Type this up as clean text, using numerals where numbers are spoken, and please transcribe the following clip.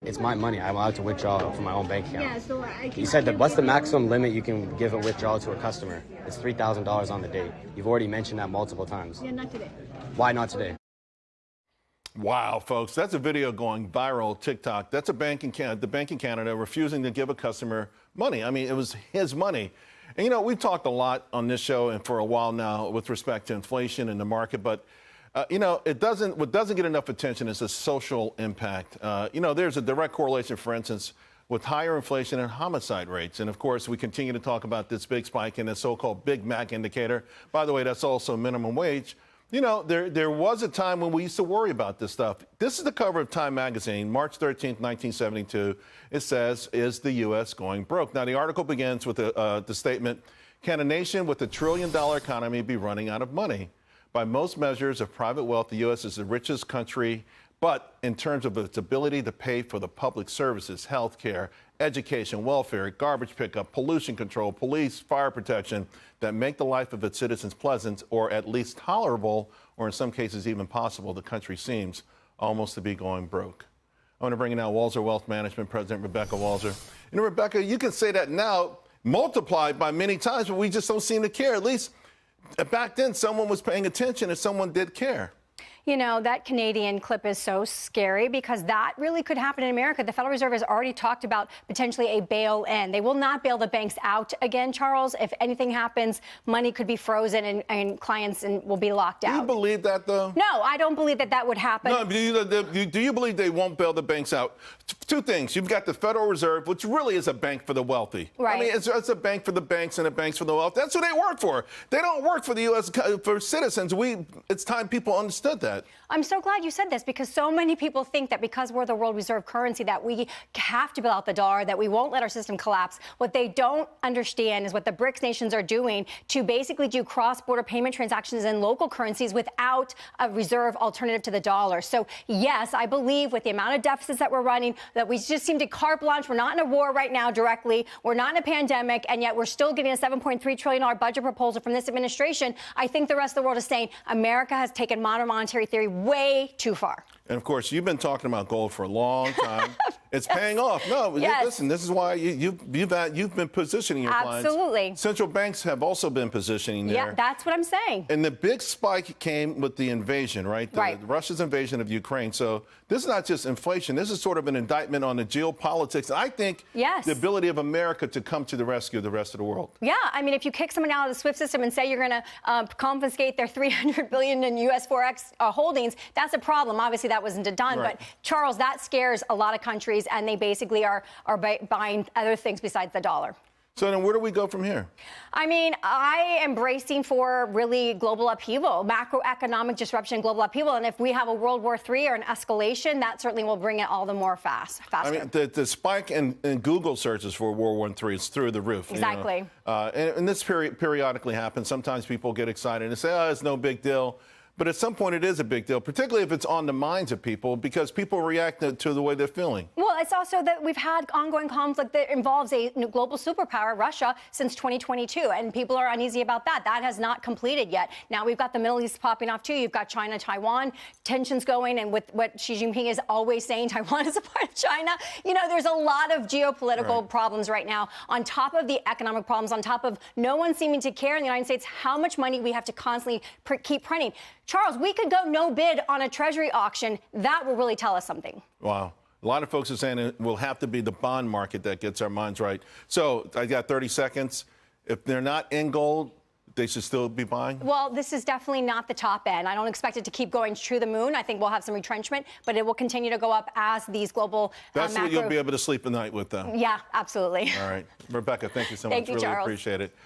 It's my money. I'm allowed to withdraw from my own bank account. Yeah, so I can. You said that what's the maximum limit you can give a withdrawal to a customer? It's $3,000 on the date. You've already mentioned that multiple times. Yeah, not today. Why not today? Wow, folks, that's a video going viral TikTok. That's the bank in Canada refusing to give a customer money. I mean, it was his money. And, you know, we've talked a lot on this show and for a while now with respect to inflation in the market, but you know, what doesn't get enough attention is the social impact. You know, there's a direct correlation, for instance, with higher inflation and homicide rates. And of course, we continue to talk about this big spike in the so-called Big Mac indicator. By the way, that's also minimum wage. You know, there was a time when we used to worry about this stuff. This is the cover of Time magazine, March 13th, 1972. It says, "Is the U.S. going broke?" Now, the article begins with the statement, "Can a nation with a $1 trillion economy be running out of money? By most measures of private wealth, the U.S. is the richest country, but in terms of its ability to pay for the public services, health care, education, welfare, garbage pickup, pollution control, police, fire protection that make the life of its citizens pleasant or at least tolerable, or in some cases even possible, the country seems almost to be going broke." I want to bring in now Walzer Wealth Management President Rebecca Walzer. You know, Rebecca, you can say that now multiplied by many times, but we just don't seem to care. At least back then, someone was paying attention and someone did care. You know, that Canadian clip is so scary because that really could happen in America. The Federal Reserve has already talked about potentially a bail-in. They will not bail the banks out again, Charles. If anything happens, money could be frozen and clients will be locked out. Do you believe that, though? No, I don't believe that that would happen. No, do you believe they won't bail the banks out? Two things. You've got the Federal Reserve, which really is a bank for the wealthy. Right. I mean, it's a bank for the banks and a bank for the wealthy. That's who they work for. They don't work for the U.S. for citizens. It's time people understood that. I'm so glad you said this because so many people think that because we're the world reserve currency that we have to bail out the dollar, that we won't let our system collapse. What they don't understand is what the BRICS nations are doing to basically do cross-border payment transactions in local currencies without a reserve alternative to the dollar. So, yes, I believe with the amount of deficits that we're running, that we just seem to carte blanche. We're not in a war right now directly. We're not in a pandemic, and yet we're still getting a $7.3 trillion budget proposal from this administration. I think the rest of the world is saying America has taken modern monetary theory way too far. And of course, you've been talking about gold for a long time. It's paying off. No, listen, this is why you've been positioning your clients. Absolutely. Central banks have also been positioning there. Yeah, that's what I'm saying. And the big spike came with the invasion, right? Right. Russia's invasion of Ukraine. So this is not just inflation. This is sort of an indictment on the geopolitics. I think the ability of America to come to the rescue of the rest of the world. Yeah, I mean, if you kick someone out of the SWIFT system and say you're going to confiscate their $300 billion in U.S. Forex holdings, that's a problem. Obviously, that wasn't done. Right. But, Charles, that scares a lot of countries, and they basically are buying other things besides the dollar. So then where do we go from here? I mean, I am bracing for really global upheaval, macroeconomic disruption, global upheaval. And if we have a World War III or an escalation, that certainly will bring it all the more faster. I mean, the spike in Google searches for World War III is through the roof. Exactly. You know? And this periodically happens. Sometimes people get excited and say, oh, it's no big deal. But at some point, it is a big deal, particularly if it's on the minds of people, because people react to the way they're feeling. Well, it's also that we've had ongoing conflict that involves a global superpower, Russia, since 2022, and people are uneasy about that. That has not completed yet. Now we've got the Middle East popping off, too. You've got China, Taiwan, tensions going, and with what Xi Jinping is always saying, Taiwan is a part of China. You know, there's a lot of geopolitical problems right now, on top of the economic problems, on top of no one seeming to care in the United States how much money we have to constantly keep printing. Charles, we could go no bid on a Treasury auction. That will really tell us something. Wow. A lot of folks are saying it will have to be the bond market that gets our minds right. So I got 30 seconds. If they're not in gold, they should still be buying? Well, this is definitely not the top end. I don't expect it to keep going to the moon. I think we'll have some retrenchment, but it will continue to go up as these global That's what you'll be able to sleep at night with, though. Yeah, absolutely. All right. Rebecca, thank you so much. Thank you, really Charles. appreciate it.